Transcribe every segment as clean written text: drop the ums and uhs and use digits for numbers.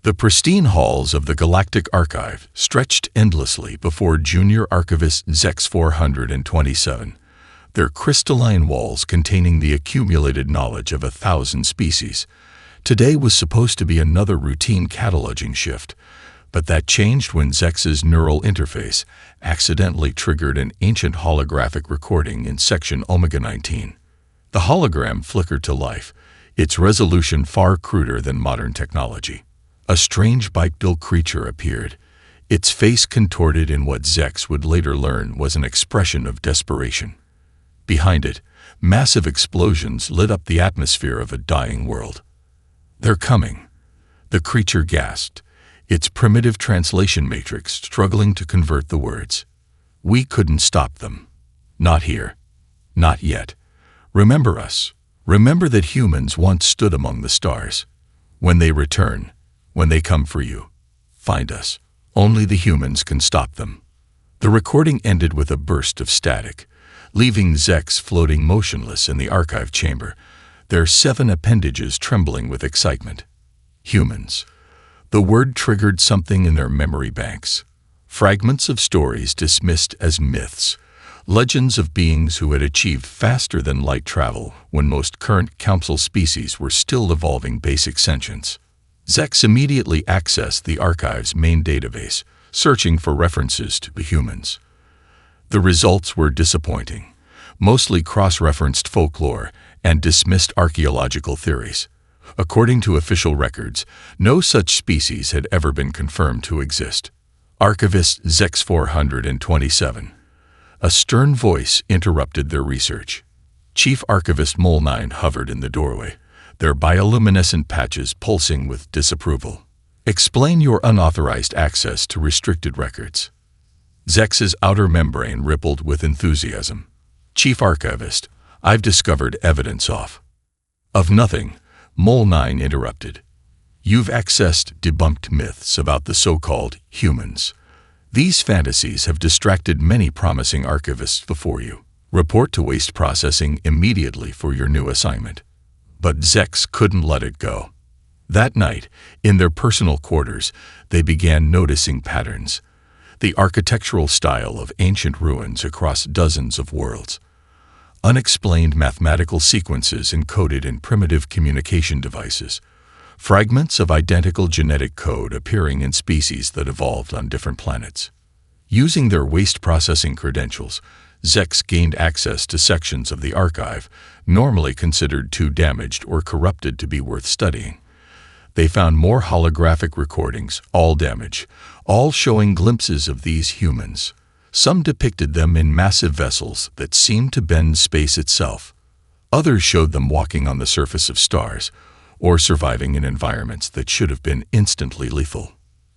The pristine halls of the Galactic Archive stretched endlessly before Junior Archivist Zex 427, their crystalline walls containing the accumulated knowledge of 1,000 species. Today was supposed to be another routine cataloging shift, but that changed when Zex's neural interface accidentally triggered an ancient holographic recording in section Omega 19. The hologram flickered to life, its resolution far cruder than modern technology. A strange bipedal creature appeared, its face contorted in what Zex would later learn was an expression of desperation. Behind it, massive explosions lit up the atmosphere of a dying world. "They're coming," the creature gasped, its primitive translation matrix struggling to convert the words. "We couldn't stop them. Not here. Not yet. Remember us. Remember that humans once stood among the stars. When they return, when they come for you, find us. Only the humans can stop them." The recording ended with a burst of static, leaving Zex floating motionless in the archive chamber, their 7 appendages trembling with excitement. Humans. The word triggered something in their memory banks. Fragments of stories dismissed as myths, legends of beings who had achieved faster than light travel when most current council species were still evolving basic sentience. Zex immediately accessed the archive's main database, searching for references to the humans. The results were disappointing, mostly cross-referenced folklore and dismissed archaeological theories. According to official records, no such species had ever been confirmed to exist. Archivist Zex 427. A stern voice interrupted their research. Chief Archivist Mole 9 hovered in the doorway, their bioluminescent patches pulsing with disapproval. "Explain your unauthorized access to restricted records." Zex's outer membrane rippled with enthusiasm. "Chief Archivist, I've discovered evidence of nothing," Mole 9 interrupted. "You've accessed debunked myths about the so-called humans. These fantasies have distracted many promising archivists before you. Report to waste processing immediately for your new assignment." But Zex couldn't let it go. That night, in their personal quarters, they began noticing patterns. The architectural style of ancient ruins across dozens of worlds. Unexplained mathematical sequences encoded in primitive communication devices. Fragments of identical genetic code appearing in species that evolved on different planets. Using their waste processing credentials, Zex gained access to sections of the archive normally considered too damaged or corrupted to be worth studying. They found more holographic recordings, all damaged, all showing glimpses of these humans. Some depicted them in massive vessels that seemed to bend space itself. Others showed them walking on the surface of stars, or surviving in environments that should have been instantly lethal.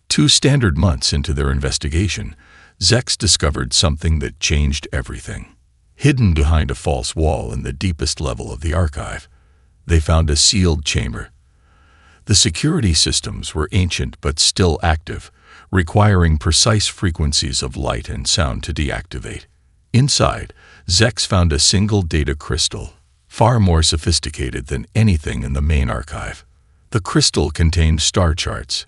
2 standard months into their investigation, Zex discovered something that changed everything. Hidden behind a false wall in the deepest level of the archive, they found a sealed chamber. The security systems were ancient but still active, requiring precise frequencies of light and sound to deactivate. Inside, Zex found a single data crystal, far more sophisticated than anything in the main archive. The crystal contained star charts,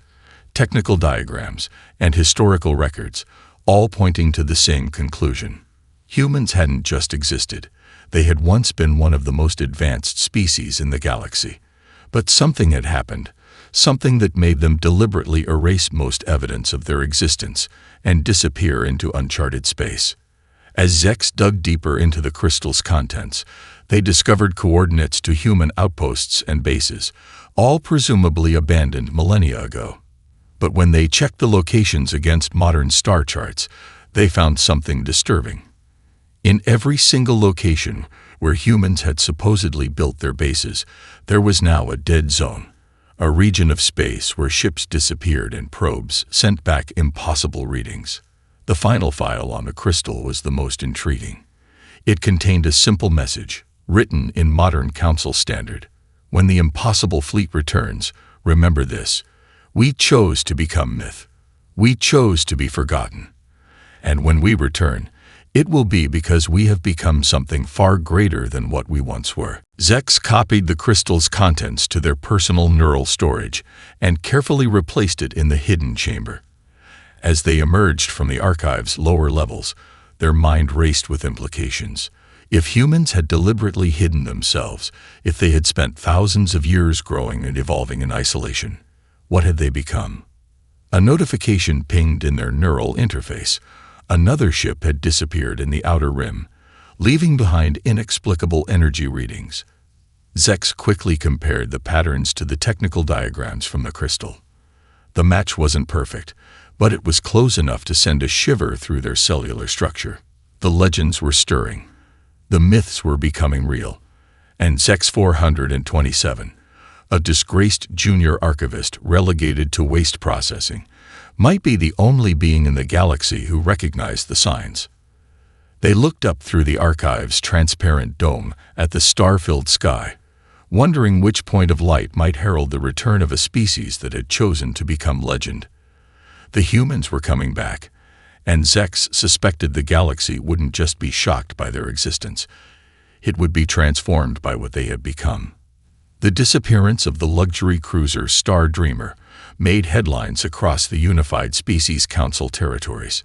technical diagrams, and historical records, all pointing to the same conclusion. Humans hadn't just existed. They had once been one of the most advanced species in the galaxy. But something had happened, something that made them deliberately erase most evidence of their existence and disappear into uncharted space. As Zex dug deeper into the crystal's contents, they discovered coordinates to human outposts and bases, all presumably abandoned millennia ago. But when they checked the locations against modern star charts, they found something disturbing. In every single location where humans had supposedly built their bases, there was now a dead zone, a region of space where ships disappeared and probes sent back impossible readings. The final file on the crystal was the most intriguing. It contained a simple message, written in modern council standard. "When the impossible fleet returns, remember this. We chose to become myth. We chose to be forgotten. And when we return, It will be because we have become something far greater than what we once were. Zex copied the crystal's contents to their personal neural storage and carefully replaced it in the hidden chamber. As they emerged from the archive's lower levels, their mind raced with implications. If humans had deliberately hidden themselves, if they had spent thousands of years growing and evolving in isolation, what had they become? A notification pinged in their neural interface. Another ship had disappeared in the outer rim, leaving behind inexplicable energy readings. Zex quickly compared the patterns to the technical diagrams from the crystal. The match wasn't perfect, but it was close enough to send a shiver through their cellular structure. The legends were stirring. The myths were becoming real. And Zex 427, a disgraced junior archivist relegated to waste processing, might be the only being in the galaxy who recognized the signs. They looked up through the archive's transparent dome at the star-filled sky, wondering which point of light might herald the return of a species that had chosen to become legend. The humans were coming back, and Zex suspected the galaxy wouldn't just be shocked by their existence. It would be transformed by what they had become. The disappearance of the luxury cruiser Star Dreamer made headlines across the Unified Species Council territories.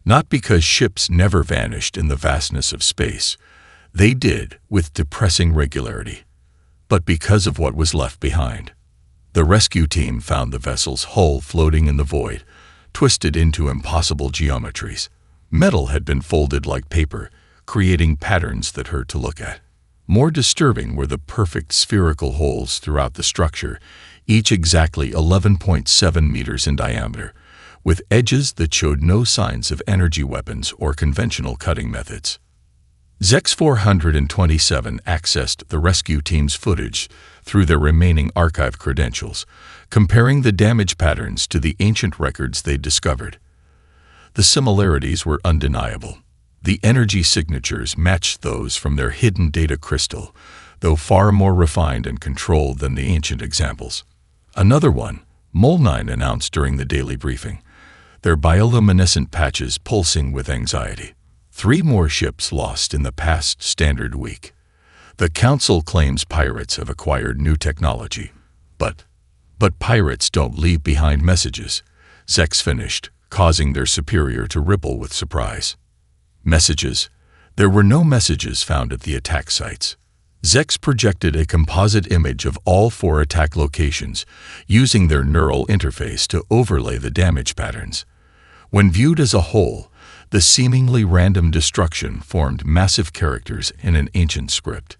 Not because ships never vanished in the vastness of space. They did, with depressing regularity. But because of what was left behind. The rescue team found the vessel's hull floating in the void, twisted into impossible geometries. Metal had been folded like paper, creating patterns that hurt to look at. More disturbing were the perfect spherical holes throughout the structure, each exactly 11.7 meters in diameter, with edges that showed no signs of energy weapons or conventional cutting methods. Zex 427 accessed the rescue team's footage through their remaining archive credentials, comparing the damage patterns to the ancient records they'd discovered. The similarities were undeniable. The energy signatures matched those from their hidden data crystal, though far more refined and controlled than the ancient examples. Another one, Mol9 announced during the daily briefing, their bioluminescent patches pulsing with anxiety. 3 more ships lost in the past standard week. The Council claims pirates have acquired new technology. But pirates don't leave behind messages, Zex finished, causing their superior to ripple with surprise. Messages? There were no messages found at the attack sites. Zex projected a composite image of all 4 attack locations, using their neural interface to overlay the damage patterns. When viewed as a whole, the seemingly random destruction formed massive characters in an ancient script.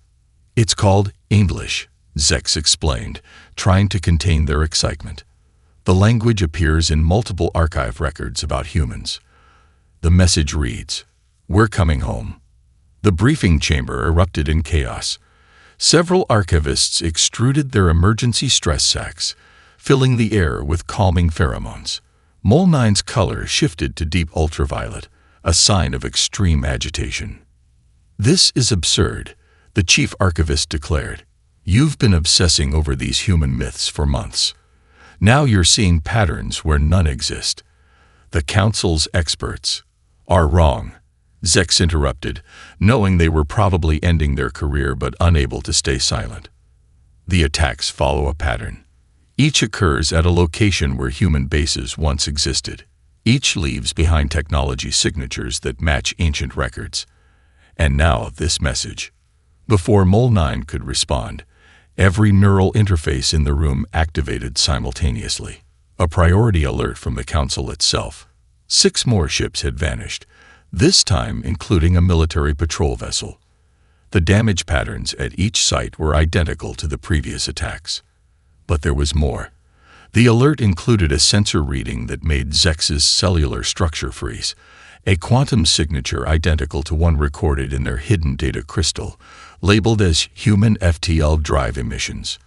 It's called English, Zex explained, trying to contain their excitement. The language appears in multiple archive records about humans. The message reads, "We're coming home." The briefing chamber erupted in chaos. Several archivists extruded their emergency stress sacs, filling the air with calming pheromones. Mol9's color shifted to deep ultraviolet, a sign of extreme agitation. "This is absurd," the chief archivist declared. "You've been obsessing over these human myths for months. Now you're seeing patterns where none exist. The Council's experts are wrong," Zex interrupted, knowing they were probably ending their career but unable to stay silent. The attacks follow a pattern. Each occurs at a location where human bases once existed. Each leaves behind technology signatures that match ancient records. And now this message. Before Mol9 could respond, every neural interface in the room activated simultaneously. A priority alert from the Council itself. 6 more ships had vanished, this time including a military patrol vessel. The damage patterns at each site were identical to the previous attacks. But there was more. The alert included a sensor reading that made Zex's cellular structure freeze, a quantum signature identical to one recorded in their hidden data crystal, labeled as human FTL drive emissions.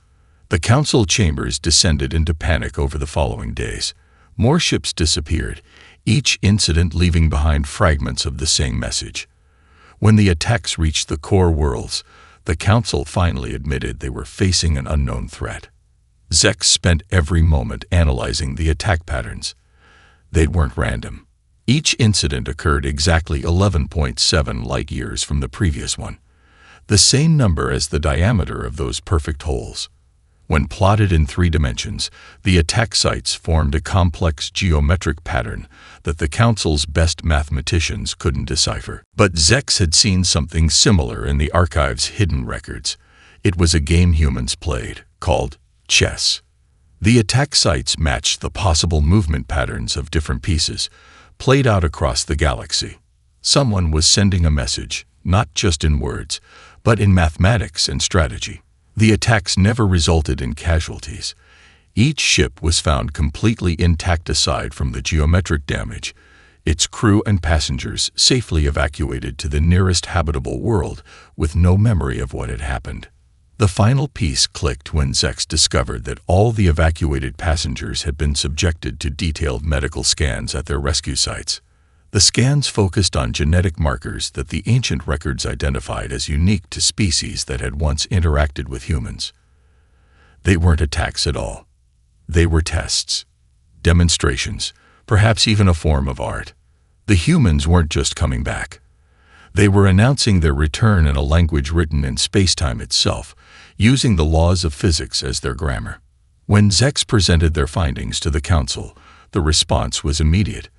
The Council chambers descended into panic over the following days. More ships disappeared, each incident leaving behind fragments of the same message. When the attacks reached the core worlds, the Council finally admitted they were facing an unknown threat. Zex spent every moment analyzing the attack patterns. They weren't random. Each incident occurred exactly 11.7 light-years from the previous one, the same number as the diameter of those perfect holes. When plotted in 3 dimensions, the attack sites formed a complex geometric pattern that the Council's best mathematicians couldn't decipher. But Zex had seen something similar in the archive's hidden records. It was a game humans played, called chess. The attack sites matched the possible movement patterns of different pieces, played out across the galaxy. Someone was sending a message, not just in words, but in mathematics and strategy. The attacks never resulted in casualties. Each ship was found completely intact aside from the geometric damage, its crew and passengers safely evacuated to the nearest habitable world with no memory of what had happened. The final piece clicked when Zex discovered that all the evacuated passengers had been subjected to detailed medical scans at their rescue sites. The scans focused on genetic markers that the ancient records identified as unique to species that had once interacted with humans. They weren't attacks at all. They were tests, demonstrations, perhaps even a form of art. The humans weren't just coming back. They were announcing their return in a language written in space-time itself, using the laws of physics as their grammar. When Zex presented their findings to the Council, the response was immediate.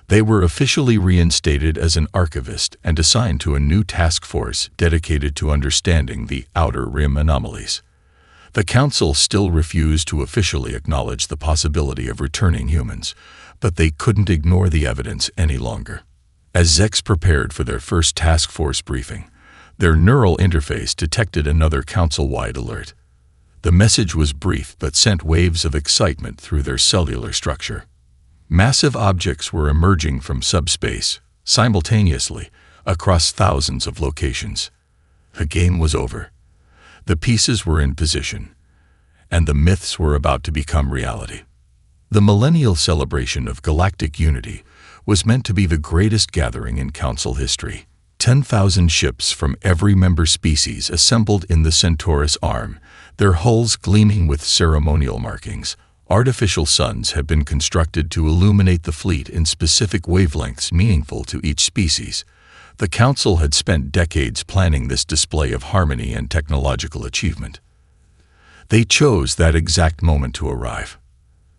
They were officially reinstated as an archivist and assigned to a new task force dedicated to understanding the Outer Rim anomalies. The Council still refused to officially acknowledge the possibility of returning humans, but they couldn't ignore the evidence any longer. As Zex prepared for their first task force briefing, their neural interface detected another Council-wide alert. The message was brief but sent waves of excitement through their cellular structure. Massive objects were emerging from subspace, simultaneously, across thousands of locations. The game was over. The pieces were in position, and the myths were about to become reality. The millennial celebration of galactic unity was meant to be the greatest gathering in Council history. 10,000 ships from every member species assembled in the Centaurus Arm, their hulls gleaming with ceremonial markings. Artificial suns had been constructed to illuminate the fleet in specific wavelengths meaningful to each species. The Council had spent decades planning this display of harmony and technological achievement. They chose that exact moment to arrive.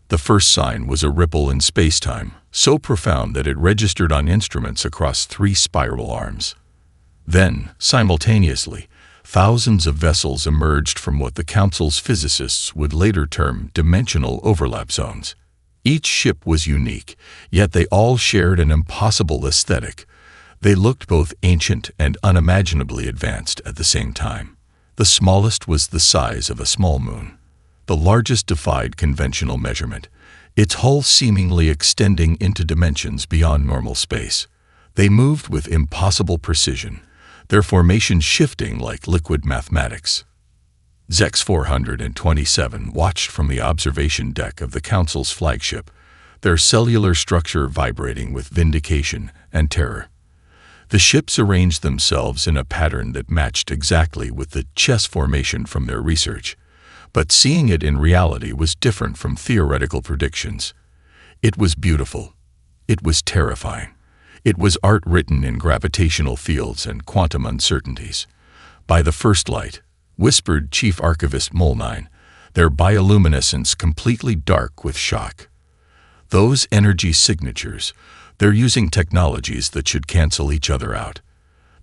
The first sign was a ripple in space-time, so profound that it registered on instruments across 3 spiral arms. Then, simultaneously, thousands of vessels emerged from what the Council's physicists would later term dimensional overlap zones. Each ship was unique, yet they all shared an impossible aesthetic. They looked both ancient and unimaginably advanced at the same time. The smallest was the size of a small moon. The largest defied conventional measurement, its hull seemingly extending into dimensions beyond normal space. They moved with impossible precision, their formation shifting like liquid mathematics. Zex 427 watched from the observation deck of the Council's flagship, their cellular structure vibrating with vindication and terror. The ships arranged themselves in a pattern that matched exactly with the chess formation from their research, but seeing it in reality was different from theoretical predictions. It was beautiful. It was terrifying. It was art written in gravitational fields and quantum uncertainties. By the first light, whispered Chief Archivist Molnine, their bioluminescence completely dark with shock. Those energy signatures, they're using technologies that should cancel each other out.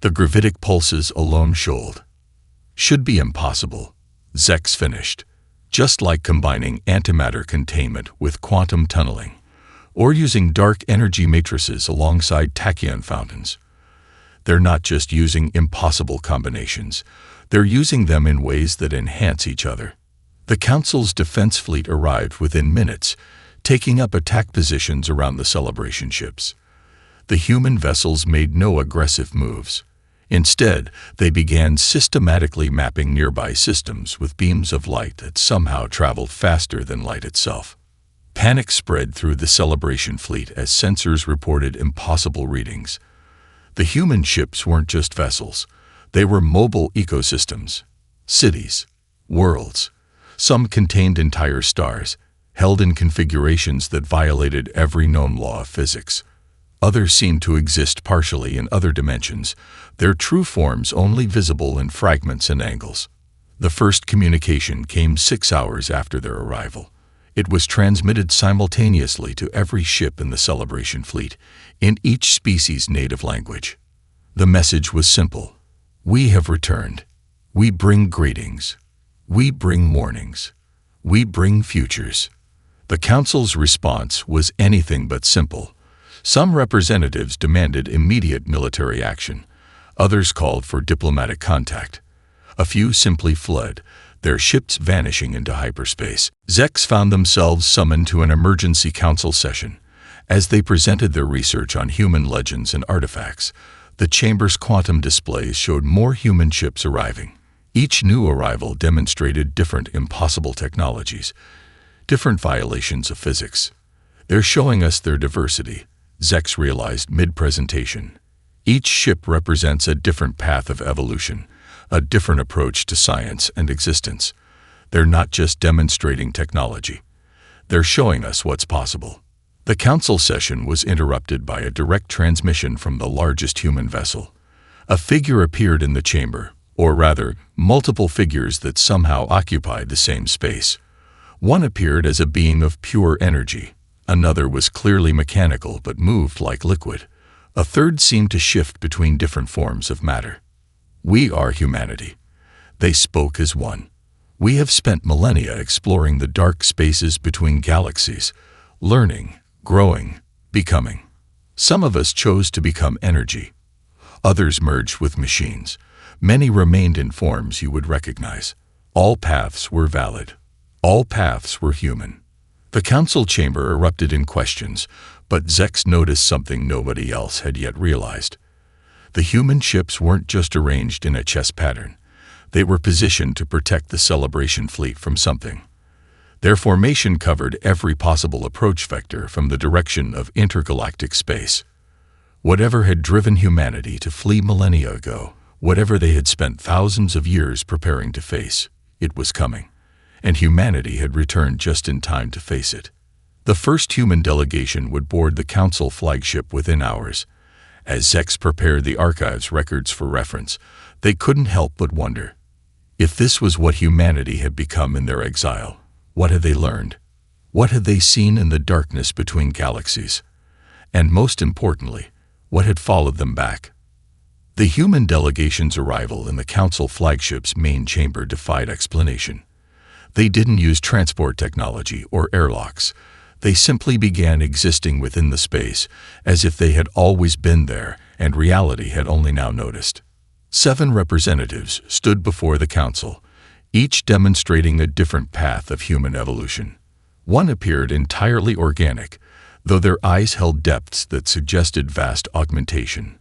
The gravitic pulses alone should be impossible. Zex finished, just like combining antimatter containment with quantum tunneling, or using dark energy matrices alongside tachyon fountains. They're not just using impossible combinations, they're using them in ways that enhance each other. The Council's defense fleet arrived within minutes, taking up attack positions around the celebration ships. The human vessels made no aggressive moves. Instead, they began systematically mapping nearby systems with beams of light that somehow traveled faster than light itself. Panic spread through the celebration fleet as sensors reported impossible readings. The human ships weren't just vessels. They were mobile ecosystems, cities, worlds. Some contained entire stars, held in configurations that violated every known law of physics. Others seemed to exist partially in other dimensions, their true forms only visible in fragments and angles. The first communication came 6 hours after their arrival. It was transmitted simultaneously to every ship in the Celebration fleet, in each species' native language. The message was simple. We have returned. We bring greetings. We bring warnings. We bring futures. The Council's response was anything but simple. Some representatives demanded immediate military action. Others called for diplomatic contact. A few simply fled, their ships vanishing into hyperspace. Zex found themselves summoned to an emergency council session. As they presented their research on human legends and artifacts, the chamber's quantum displays showed more human ships arriving. Each new arrival demonstrated different impossible technologies, different violations of physics. They're showing us their diversity, Zex realized mid-presentation. Each ship represents a different path of evolution, a different approach to science and existence. They're not just demonstrating technology. They're showing us what's possible. The council session was interrupted by a direct transmission from the largest human vessel. A figure appeared in the chamber, or rather, multiple figures that somehow occupied the same space. One appeared as a being of pure energy. Another was clearly mechanical but moved like liquid. A third seemed to shift between different forms of matter. We are humanity. They spoke as one. We have spent millennia exploring the dark spaces between galaxies, learning, growing, becoming. Some of us chose to become energy. Others merged with machines. Many remained in forms you would recognize. All paths were valid. All paths were human. The council chamber erupted in questions, but Zex noticed something nobody else had yet realized. The human ships weren't just arranged in a chess pattern. They were positioned to protect the Celebration fleet from something. Their formation covered every possible approach vector from the direction of intergalactic space. Whatever had driven humanity to flee millennia ago, whatever they had spent thousands of years preparing to face, it was coming. And humanity had returned just in time to face it. The first human delegation would board the Council flagship within hours. As Zex prepared the archive's records for reference, they couldn't help but wonder. If this was what humanity had become in their exile, what had they learned? What had they seen in the darkness between galaxies? And most importantly, what had followed them back? The human delegation's arrival in the Council flagship's main chamber defied explanation. They didn't use transport technology or airlocks. They simply began existing within the space, as if they had always been there and reality had only now noticed. 7 representatives stood before the council, each demonstrating a different path of human evolution. One appeared entirely organic, though their eyes held depths that suggested vast augmentation.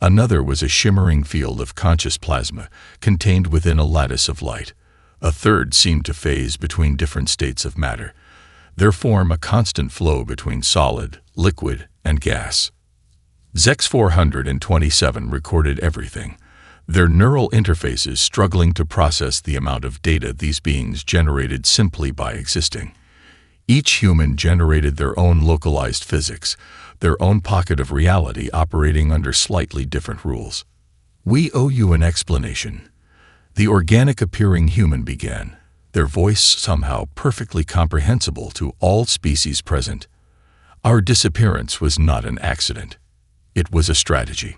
Another was a shimmering field of conscious plasma contained within a lattice of light. A third seemed to phase between different states of matter, their form a constant flow between solid, liquid, and gas. Zex 427 recorded everything, their neural interfaces struggling to process the amount of data these beings generated simply by existing. Each human generated their own localized physics, their own pocket of reality operating under slightly different rules. We owe you an explanation. The organic-appearing human began, their voice somehow perfectly comprehensible to all species present. Our disappearance was not an accident. It was a strategy.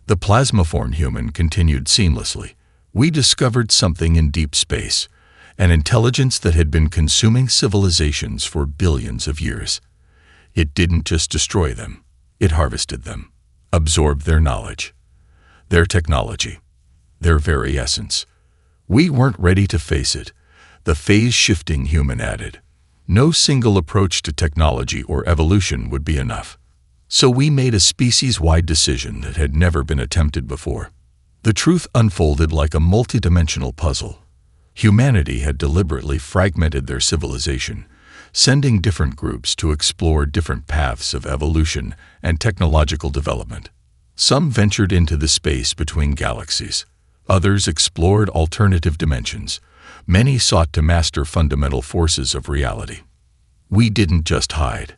The plasmaform human continued seamlessly. We discovered something in deep space, an intelligence that had been consuming civilizations for billions of years. It didn't just destroy them, it harvested them, absorbed their knowledge, their technology, their very essence. We weren't ready to face it, the phase-shifting human added. No single approach to technology or evolution would be enough. So we made a species-wide decision that had never been attempted before. The truth unfolded like a multidimensional puzzle. Humanity had deliberately fragmented their civilization, sending different groups to explore different paths of evolution and technological development. Some ventured into the space between galaxies. Others explored alternative dimensions. Many sought to master fundamental forces of reality. We didn't just hide.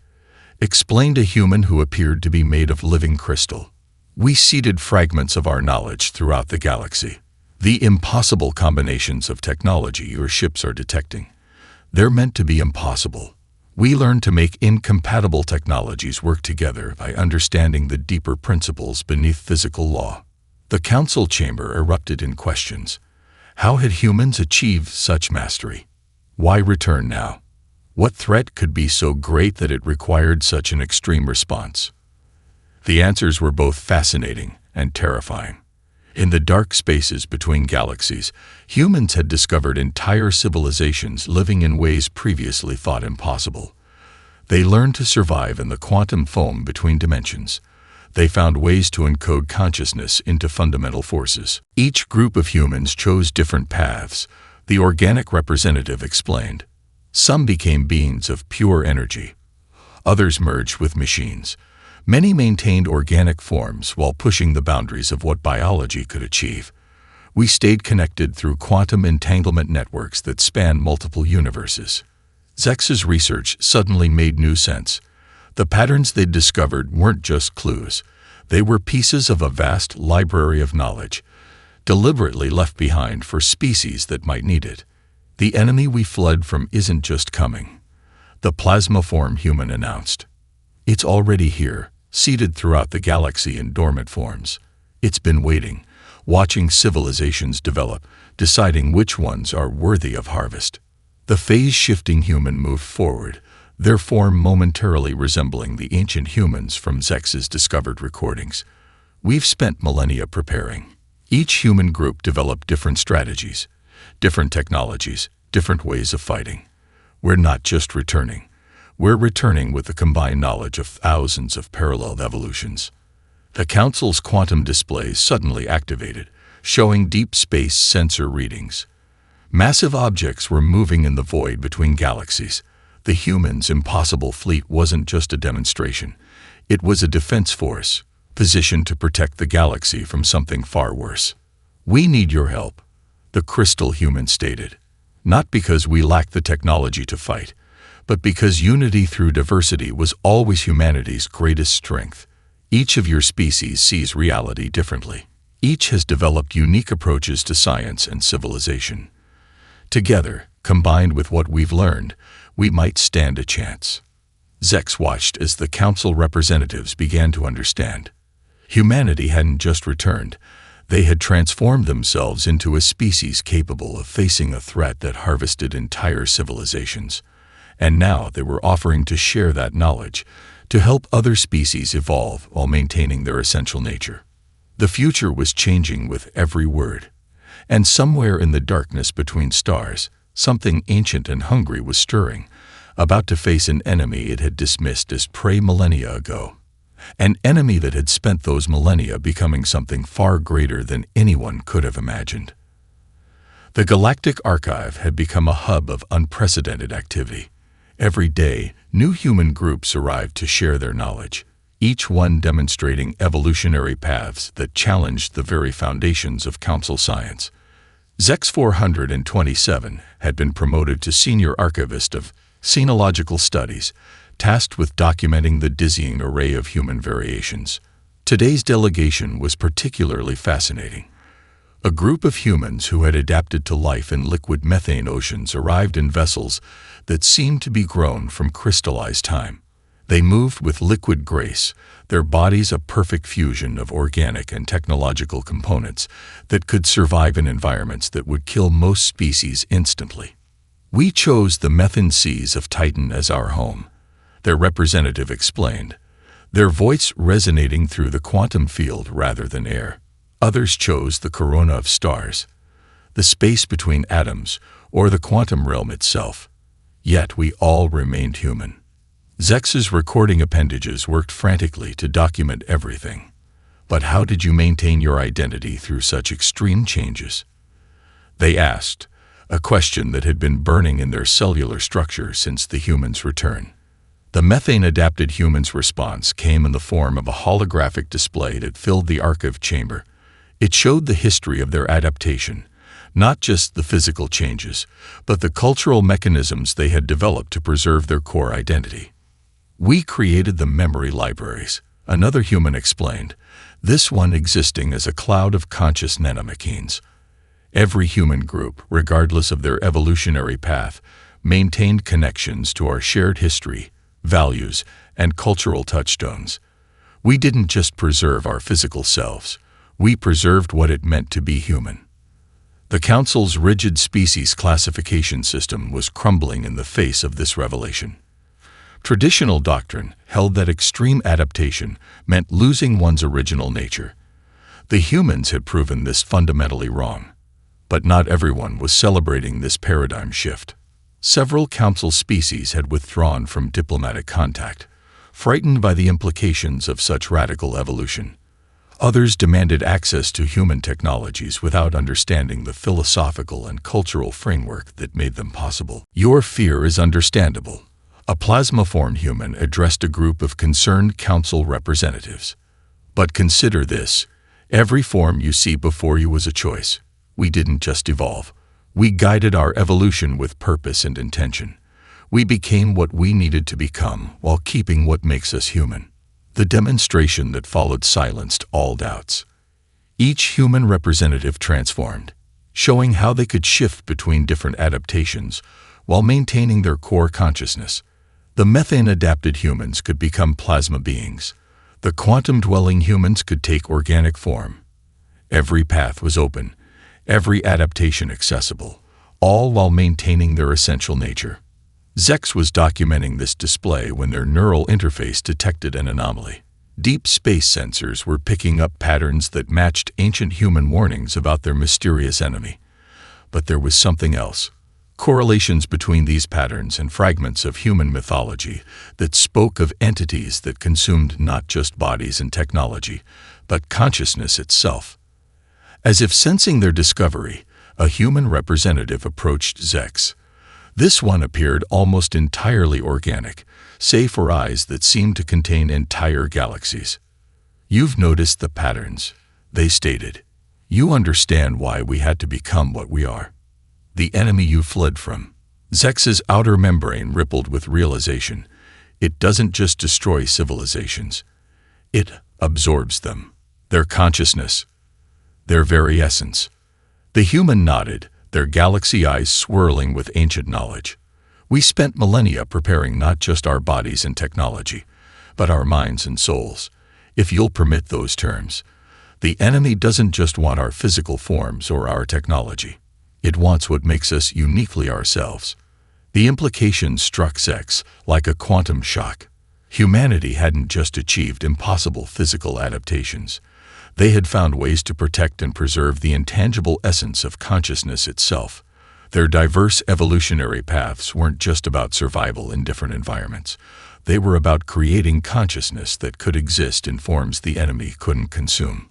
explained a human who appeared to be made of living crystal. "We seeded fragments of our knowledge throughout the galaxy. The impossible combinations of technology your ships are detecting. They're meant to be impossible. We learned to make incompatible technologies work together by understanding the deeper principles beneath physical law." The council chamber erupted in questions. How had humans achieved such mastery? Why return now? What threat could be so great that it required such an extreme response? The answers were both fascinating and terrifying. In the dark spaces between galaxies, humans had discovered entire civilizations living in ways previously thought impossible. They learned to survive in the quantum foam between dimensions. They found ways to encode consciousness into fundamental forces. Each group of humans chose different paths, the organic representative explained. Some became beings of pure energy. Others merged with machines. Many maintained organic forms while pushing the boundaries of what biology could achieve. We stayed connected through quantum entanglement networks that span multiple universes. Zex's research suddenly made new sense. The patterns they'd discovered weren't just clues. They were pieces of a vast library of knowledge, deliberately left behind for species that might need it. "The enemy we fled from isn't just coming," the plasma-form human announced. "It's already here, seeded throughout the galaxy in dormant forms. It's been waiting, watching civilizations develop, deciding which ones are worthy of harvest." The phase-shifting human moved forward, their form momentarily resembling the ancient humans from Zex's discovered recordings. "We've spent millennia preparing." Each human group developed different strategies, different technologies, different ways of fighting. "We're not just returning. We're returning with the combined knowledge of thousands of parallel evolutions." The Council's quantum displays suddenly activated, showing deep space sensor readings. Massive objects were moving in the void between galaxies. The humans' impossible fleet wasn't just a demonstration. It was a defense force, positioned to protect the galaxy from something far worse. "We need your help," the crystal human stated. "Not because we lack the technology to fight, but because unity through diversity was always humanity's greatest strength. Each of your species sees reality differently. Each has developed unique approaches to science and civilization. Together, combined with what we've learned, we might stand a chance." Zex watched as the council representatives began to understand. Humanity hadn't just returned. They had transformed themselves into a species capable of facing a threat that harvested entire civilizations. And now they were offering to share that knowledge, to help other species evolve while maintaining their essential nature. The future was changing with every word. And somewhere in the darkness between stars, something ancient and hungry was stirring, about to face an enemy it had dismissed as prey millennia ago. An enemy that had spent those millennia becoming something far greater than anyone could have imagined. The Galactic Archive had become a hub of unprecedented activity. Every day, new human groups arrived to share their knowledge, each one demonstrating evolutionary paths that challenged the very foundations of Council science. Zex 427 had been promoted to Senior Archivist of Sinological Studies, tasked with documenting the dizzying array of human variations. Today's delegation was particularly fascinating. A group of humans who had adapted to life in liquid methane oceans arrived in vessels that seemed to be grown from crystallized time. They moved with liquid grace, their bodies a perfect fusion of organic and technological components that could survive in environments that would kill most species instantly. "We chose the methane seas of Titan as our home," their representative explained, their voice resonating through the quantum field rather than air. Others chose the corona of stars, the space between atoms, or the quantum realm itself. Yet we all remained human. Zex's recording appendages worked frantically to document everything. "But how did you maintain your identity through such extreme changes?" they asked, a question that had been burning in their cellular structure since the humans' return. The methane-adapted humans' response came in the form of a holographic display that filled the archive chamber. It showed the history of their adaptation, not just the physical changes, but the cultural mechanisms they had developed to preserve their core identity. We created the memory libraries, another human explained, this one existing as a cloud of conscious nanomachines. Every human group, regardless of their evolutionary path, maintained connections to our shared history, values, and cultural touchstones. We didn't just preserve our physical selves, we preserved what it meant to be human. The Council's rigid species classification system was crumbling in the face of this revelation. Traditional doctrine held that extreme adaptation meant losing one's original nature. The humans had proven this fundamentally wrong. But not everyone was celebrating this paradigm shift. Several Council species had withdrawn from diplomatic contact, frightened by the implications of such radical evolution. Others demanded access to human technologies without understanding the philosophical and cultural framework that made them possible. Your fear is understandable. A plasma-formed human addressed a group of concerned Council representatives. But consider this, every form you see before you was a choice. We didn't just evolve. We guided our evolution with purpose and intention. We became what we needed to become while keeping what makes us human. The demonstration that followed silenced all doubts. Each human representative transformed, showing how they could shift between different adaptations while maintaining their core consciousness. The methane-adapted humans could become plasma beings. The quantum-dwelling humans could take organic form. Every path was open, every adaptation accessible, all while maintaining their essential nature. Zex was documenting this display when their neural interface detected an anomaly. Deep space sensors were picking up patterns that matched ancient human warnings about their mysterious enemy. But there was something else. Correlations between these patterns and fragments of human mythology that spoke of entities that consumed not just bodies and technology, but consciousness itself. As if sensing their discovery, a human representative approached Zex. This one appeared almost entirely organic, save for eyes that seemed to contain entire galaxies. "You've noticed the patterns," they stated. "You understand why we had to become what we are. The enemy you fled from." Zex's outer membrane rippled with realization. It doesn't just destroy civilizations. It absorbs them, their consciousness, their very essence. The human nodded, their galaxy eyes swirling with ancient knowledge. "We spent millennia preparing not just our bodies and technology, but our minds and souls, if you'll permit those terms. The enemy doesn't just want our physical forms or our technology. It wants what makes us uniquely ourselves." The implications struck Zex like a quantum shock. Humanity hadn't just achieved impossible physical adaptations. They had found ways to protect and preserve the intangible essence of consciousness itself. Their diverse evolutionary paths weren't just about survival in different environments. They were about creating consciousness that could exist in forms the enemy couldn't consume.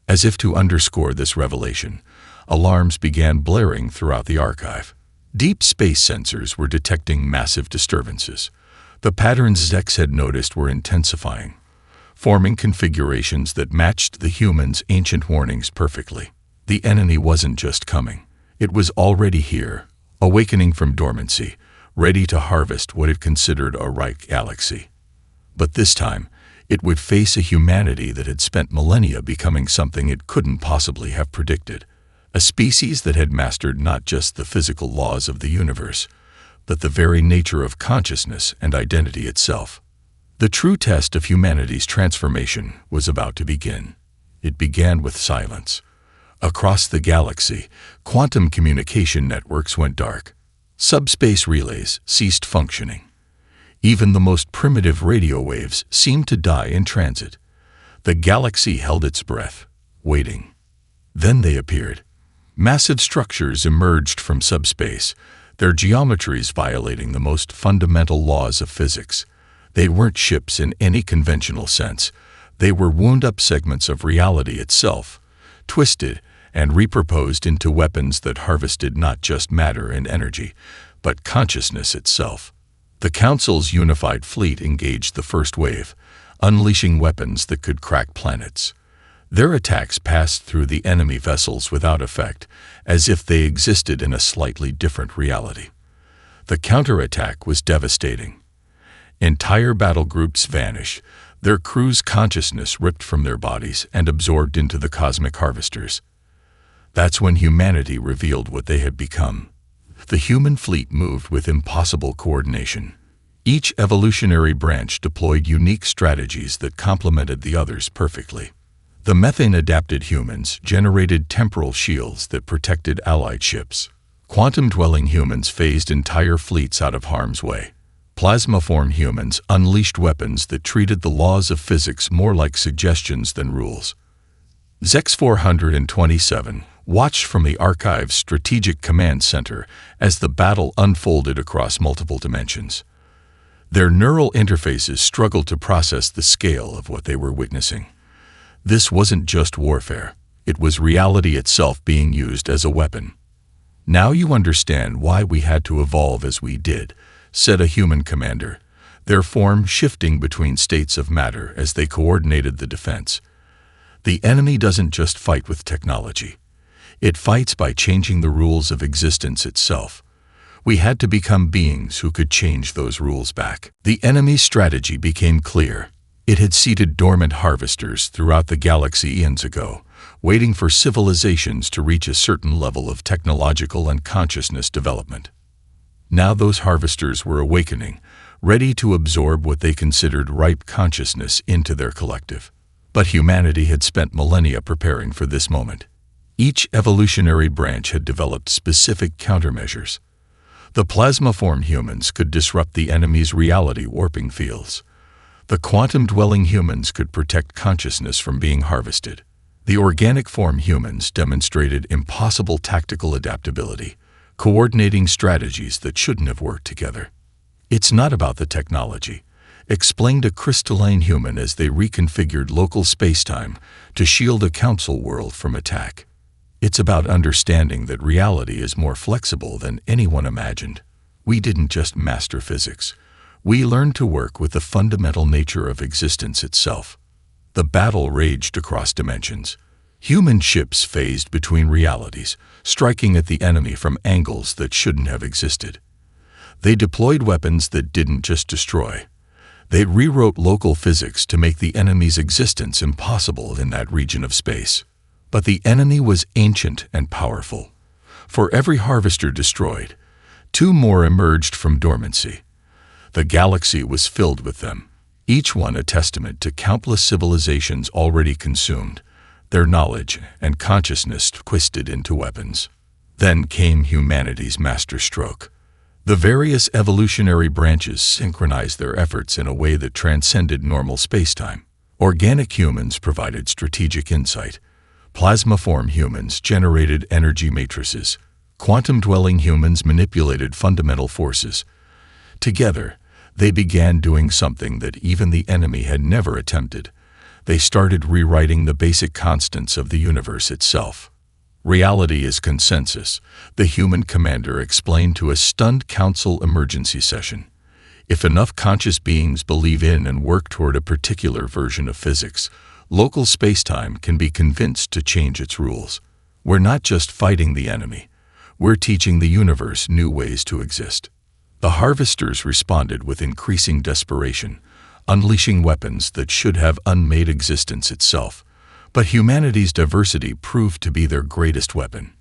As if to underscore this revelation, alarms began blaring throughout the archive. Deep space sensors were detecting massive disturbances. The patterns Zex had noticed were intensifying, forming configurations that matched the humans' ancient warnings perfectly. The enemy wasn't just coming. It was already here, awakening from dormancy, ready to harvest what it considered a ripe galaxy. But this time, it would face a humanity that had spent millennia becoming something it couldn't possibly have predicted. A species that had mastered not just the physical laws of the universe, but the very nature of consciousness and identity itself. The true test of humanity's transformation was about to begin. It began with silence. Across the galaxy, quantum communication networks went dark. Subspace relays ceased functioning. Even the most primitive radio waves seemed to die in transit. The galaxy held its breath, waiting. Then they appeared. Massive structures emerged from subspace, their geometries violating the most fundamental laws of physics. They weren't ships in any conventional sense. They were wound-up segments of reality itself, twisted and repurposed into weapons that harvested not just matter and energy, but consciousness itself. The Council's unified fleet engaged the first wave, unleashing weapons that could crack planets. Their attacks passed through the enemy vessels without effect, as if they existed in a slightly different reality. The counterattack was devastating. Entire battle groups vanished, their crew's consciousness ripped from their bodies and absorbed into the cosmic harvesters. That's when humanity revealed what they had become. The human fleet moved with impossible coordination. Each evolutionary branch deployed unique strategies that complemented the others perfectly. The methane-adapted humans generated temporal shields that protected allied ships. Quantum-dwelling humans phased entire fleets out of harm's way. Plasma-form humans unleashed weapons that treated the laws of physics more like suggestions than rules. Zex 427 watched from the Archive's Strategic Command Center as the battle unfolded across multiple dimensions. Their neural interfaces struggled to process the scale of what they were witnessing. This wasn't just warfare. It was reality itself being used as a weapon. "Now you understand why we had to evolve as we did," said a human commander, their form shifting between states of matter as they coordinated the defense. The enemy doesn't just fight with technology. It fights by changing the rules of existence itself. We had to become beings who could change those rules back. The enemy's strategy became clear. It had seeded dormant harvesters throughout the galaxy eons ago, waiting for civilizations to reach a certain level of technological and consciousness development. Now those harvesters were awakening, ready to absorb what they considered ripe consciousness into their collective. But humanity had spent millennia preparing for this moment. Each evolutionary branch had developed specific countermeasures. The plasma-form humans could disrupt the enemy's reality warping fields. The quantum-dwelling humans could protect consciousness from being harvested. The organic-form humans demonstrated impossible tactical adaptability, coordinating strategies that shouldn't have worked together. "It's not about the technology," explained a crystalline human as they reconfigured local spacetime to shield a council world from attack. "It's about understanding that reality is more flexible than anyone imagined. We didn't just master physics. We learned to work with the fundamental nature of existence itself." The battle raged across dimensions. Human ships phased between realities, striking at the enemy from angles that shouldn't have existed. They deployed weapons that didn't just destroy. They rewrote local physics to make the enemy's existence impossible in that region of space. But the enemy was ancient and powerful. For every harvester destroyed, 2 more emerged from dormancy. The galaxy was filled with them, each one a testament to countless civilizations already consumed, their knowledge and consciousness twisted into weapons. Then came humanity's masterstroke. The various evolutionary branches synchronized their efforts in a way that transcended normal spacetime. Organic humans provided strategic insight. Plasma-form humans generated energy matrices. Quantum-dwelling humans manipulated fundamental forces. Together, they began doing something that even the enemy had never attempted. They started rewriting the basic constants of the universe itself. "Reality is consensus," the human commander explained to a stunned council emergency session. "If enough conscious beings believe in and work toward a particular version of physics, local spacetime can be convinced to change its rules. We're not just fighting the enemy. We're teaching the universe new ways to exist." The harvesters responded with increasing desperation, unleashing weapons that should have unmade existence itself. But humanity's diversity proved to be their greatest weapon.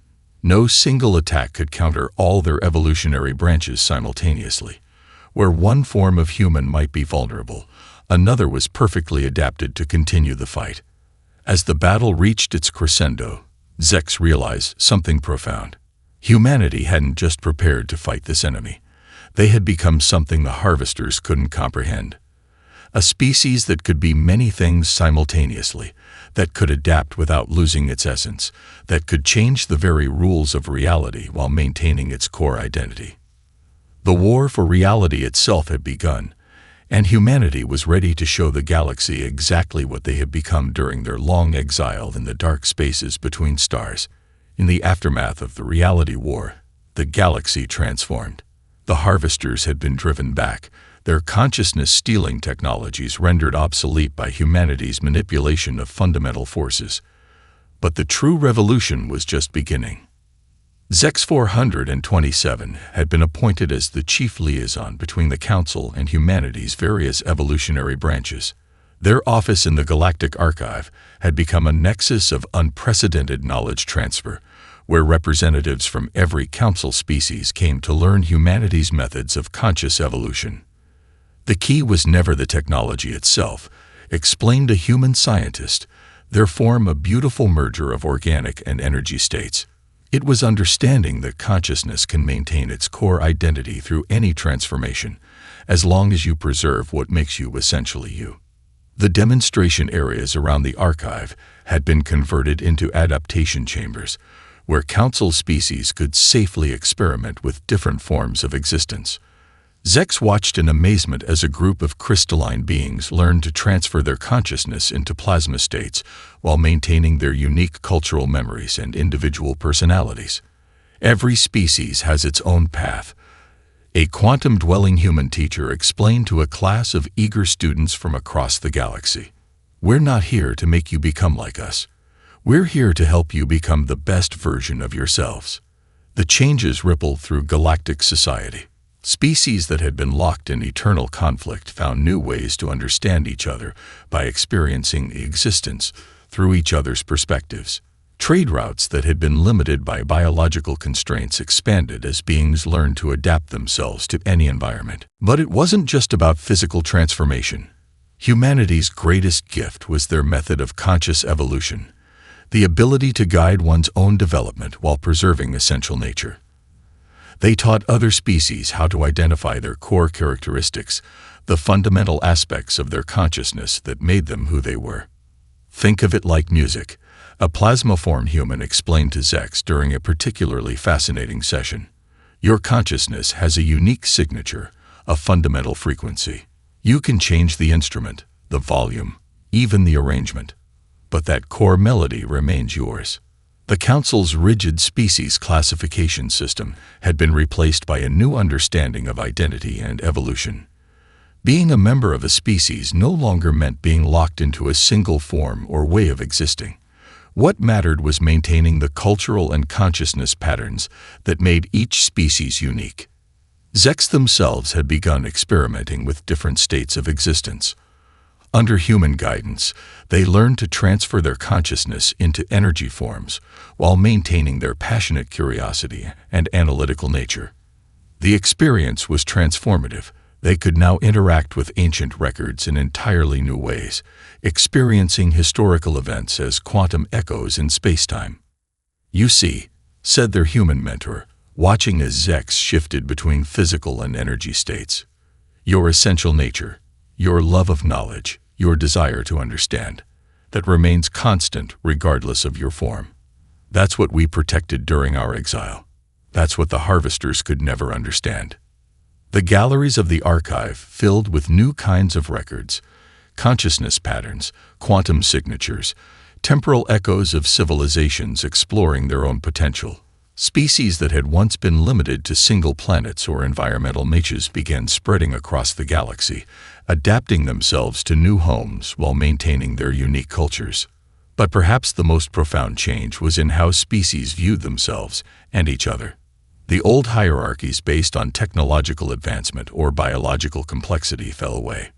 No single attack could counter all their evolutionary branches simultaneously. Where one form of human might be vulnerable, another was perfectly adapted to continue the fight. As the battle reached its crescendo, Zex realized something profound. Humanity hadn't just prepared to fight this enemy. They had become something the harvesters couldn't comprehend. A species that could be many things simultaneously, that could adapt without losing its essence, that could change the very rules of reality while maintaining its core identity. The war for reality itself had begun, and humanity was ready to show the galaxy exactly what they had become during their long exile in the dark spaces between stars. In the aftermath of the reality war, the galaxy transformed. The harvesters had been driven back, their consciousness-stealing technologies rendered obsolete by humanity's manipulation of fundamental forces. But the true revolution was just beginning. Zex 427 had been appointed as the chief liaison between the Council and humanity's various evolutionary branches. Their office in the Galactic Archive had become a nexus of unprecedented knowledge transfer, where representatives from every Council species came to learn humanity's methods of conscious evolution. The key was never the technology itself, explained a human scientist. There form a beautiful merger of organic and energy states. It was understanding that consciousness can maintain its core identity through any transformation, as long as you preserve what makes you essentially you. The demonstration areas around the archive had been converted into adaptation chambers, where Council species could safely experiment with different forms of existence. Zex watched in amazement as a group of crystalline beings learned to transfer their consciousness into plasma states while maintaining their unique cultural memories and individual personalities. Every species has its own path. A quantum-dwelling human teacher explained to a class of eager students from across the galaxy. "We're not here to make you become like us. We're here to help you become the best version of yourselves." The changes rippled through galactic society. Species that had been locked in eternal conflict found new ways to understand each other by experiencing existence through each other's perspectives. Trade routes that had been limited by biological constraints expanded as beings learned to adapt themselves to any environment. But it wasn't just about physical transformation. Humanity's greatest gift was their method of conscious evolution, the ability to guide one's own development while preserving essential nature. They taught other species how to identify their core characteristics, the fundamental aspects of their consciousness that made them who they were. "Think of it like music," a plasma-form human explained to Zex during a particularly fascinating session. "Your consciousness has a unique signature, a fundamental frequency. You can change the instrument, the volume, even the arrangement, but that core melody remains yours." The Council's rigid species classification system had been replaced by a new understanding of identity and evolution. Being a member of a species no longer meant being locked into a single form or way of existing. What mattered was maintaining the cultural and consciousness patterns that made each species unique. Zex themselves had begun experimenting with different states of existence. Under human guidance, they learned to transfer their consciousness into energy forms while maintaining their passionate curiosity and analytical nature. The experience was transformative. They could now interact with ancient records in entirely new ways, experiencing historical events as quantum echoes in spacetime. "You see," said their human mentor, watching as Zex shifted between physical and energy states. "Your essential nature, your love of knowledge, your desire to understand, that remains constant regardless of your form. That's what we protected during our exile. That's what the harvesters could never understand." The galleries of the archive filled with new kinds of records, consciousness patterns, quantum signatures, temporal echoes of civilizations exploring their own potential. Species that had once been limited to single planets or environmental niches began spreading across the galaxy, adapting themselves to new homes while maintaining their unique cultures. But perhaps the most profound change was in how species viewed themselves and each other. The old hierarchies based on technological advancement or biological complexity fell away.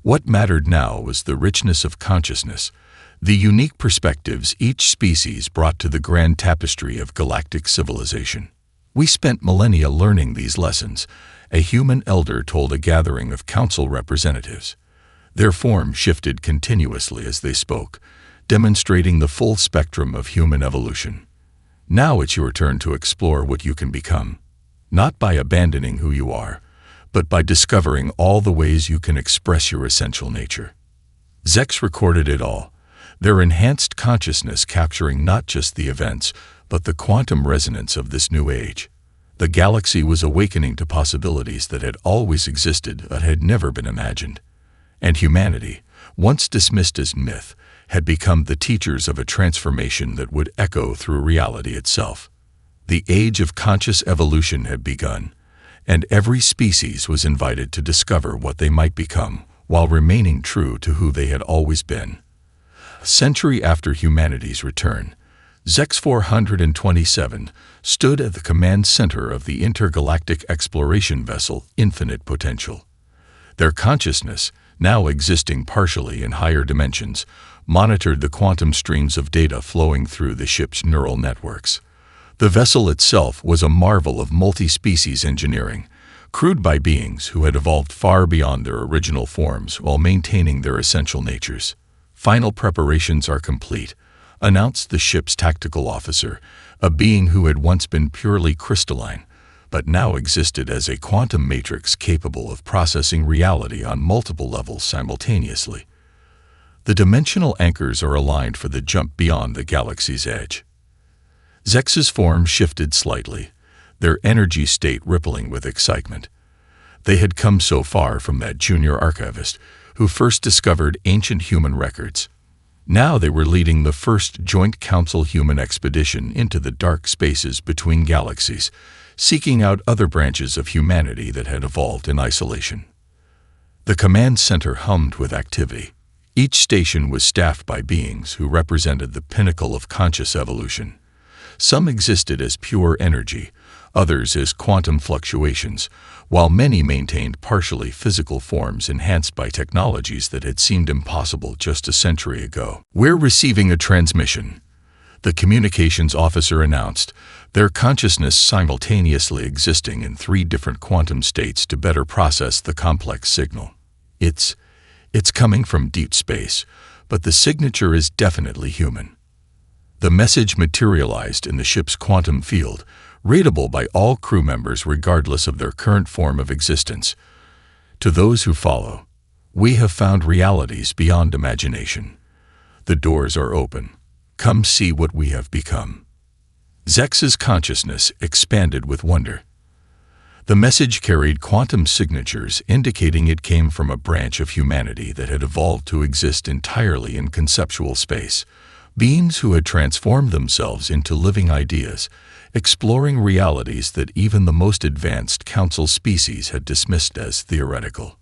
What mattered now was the richness of consciousness, the unique perspectives each species brought to the grand tapestry of galactic civilization. "We spent millennia learning these lessons," a human elder told a gathering of council representatives. Their form shifted continuously as they spoke, demonstrating the full spectrum of human evolution. "Now it's your turn to explore what you can become, not by abandoning who you are, but by discovering all the ways you can express your essential nature." Zex recorded it all, their enhanced consciousness capturing not just the events, but the quantum resonance of this new age. The galaxy was awakening to possibilities that had always existed but had never been imagined. And humanity, once dismissed as myth, had become the teachers of a transformation that would echo through reality itself. The age of conscious evolution had begun, and every species was invited to discover what they might become while remaining true to who they had always been. A century after humanity's return, Zex 427 stood at the command center of the intergalactic exploration vessel Infinite Potential. Their consciousness, now existing partially in higher dimensions, monitored the quantum streams of data flowing through the ship's neural networks. The vessel itself was a marvel of multi-species engineering, crewed by beings who had evolved far beyond their original forms while maintaining their essential natures. "Final preparations are complete," announced the ship's tactical officer, a being who had once been purely crystalline, but now existed as a quantum matrix capable of processing reality on multiple levels simultaneously. The dimensional anchors are aligned for the jump beyond the galaxy's edge. Zex's form shifted slightly, their energy state rippling with excitement. They had come so far from that junior archivist who first discovered ancient human records. Now they were leading the first joint council human expedition into the dark spaces between galaxies, seeking out other branches of humanity that had evolved in isolation. The command center hummed with activity. Each station was staffed by beings who represented the pinnacle of conscious evolution. Some existed as pure energy, others as quantum fluctuations, while many maintained partially physical forms enhanced by technologies that had seemed impossible just a century ago. "We're receiving a transmission," the communications officer announced, their consciousness simultaneously existing in 3 different quantum states to better process the complex signal. It's coming from deep space, but the signature is definitely human." The message materialized in the ship's quantum field, readable by all crew members regardless of their current form of existence. "To those who follow, we have found realities beyond imagination. The doors are open. Come see what we have become." Zex's consciousness expanded with wonder. The message carried quantum signatures indicating it came from a branch of humanity that had evolved to exist entirely in conceptual space. Beings who had transformed themselves into living ideas, exploring realities that even the most advanced council species had dismissed as theoretical.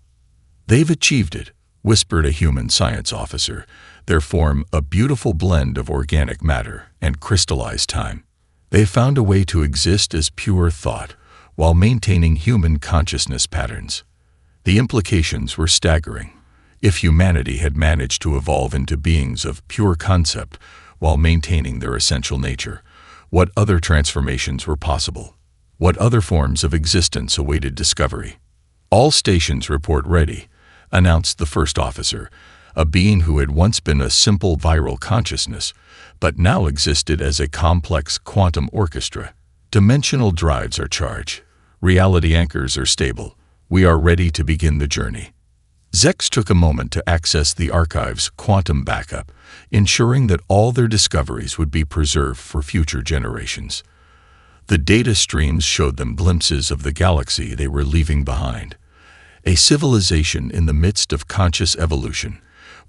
"They've achieved it," whispered a human science officer, their form a beautiful blend of organic matter and crystallized time. "They found a way to exist as pure thought, while maintaining human consciousness patterns." The implications were staggering. If humanity had managed to evolve into beings of pure concept while maintaining their essential nature, what other transformations were possible? What other forms of existence awaited discovery? "All stations report ready," announced the first officer, a being who had once been a simple viral consciousness, but now existed as a complex quantum orchestra. "Dimensional drives are charged. Reality anchors are stable. We are ready to begin the journey." Zex took a moment to access the archive's quantum backup, ensuring that all their discoveries would be preserved for future generations. The data streams showed them glimpses of the galaxy they were leaving behind, a civilization in the midst of conscious evolution,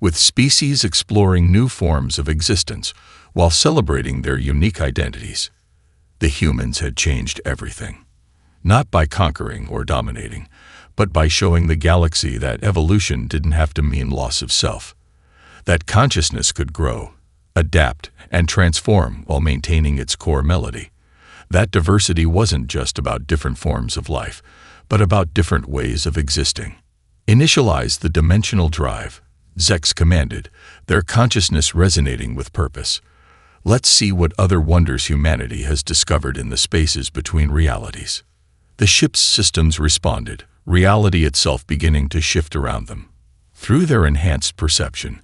with species exploring new forms of existence while celebrating their unique identities. The humans had changed everything, not by conquering or dominating, but by showing the galaxy that evolution didn't have to mean loss of self, that consciousness could grow, adapt, and transform while maintaining its core melody. That diversity wasn't just about different forms of life, but about different ways of existing. "Initialize the dimensional drive," Zex commanded, their consciousness resonating with purpose. "Let's see what other wonders humanity has discovered in the spaces between realities." The ship's systems responded, reality itself beginning to shift around them. Through their enhanced perception,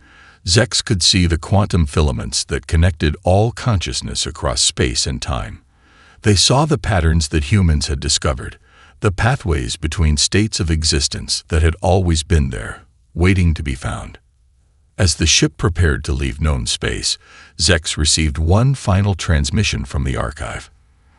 Zex could see the quantum filaments that connected all consciousness across space and time. They saw the patterns that humans had discovered, the pathways between states of existence that had always been there, waiting to be found. As the ship prepared to leave known space, Zex received one final transmission from the archive.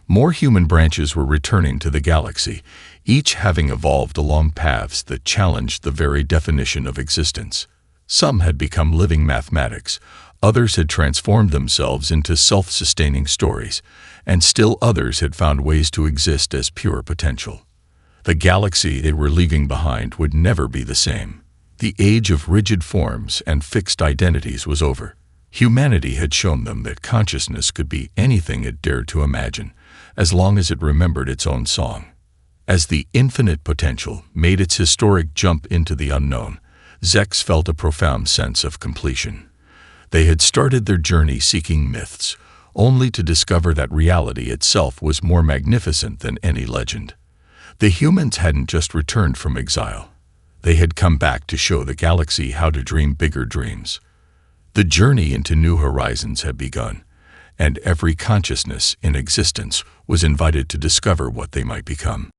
More human branches were returning to the galaxy, each having evolved along paths that challenged the very definition of existence. Some had become living mathematics, others had transformed themselves into self-sustaining stories, and still others had found ways to exist as pure potential. The galaxy they were leaving behind would never be the same. The age of rigid forms and fixed identities was over. Humanity had shown them that consciousness could be anything it dared to imagine, as long as it remembered its own song. As the infinite potential made its historic jump into the unknown, Zex felt a profound sense of completion. They had started their journey seeking myths, only to discover that reality itself was more magnificent than any legend. The humans hadn't just returned from exile. They had come back to show the galaxy how to dream bigger dreams. The journey into new horizons had begun, and every consciousness in existence was invited to discover what they might become.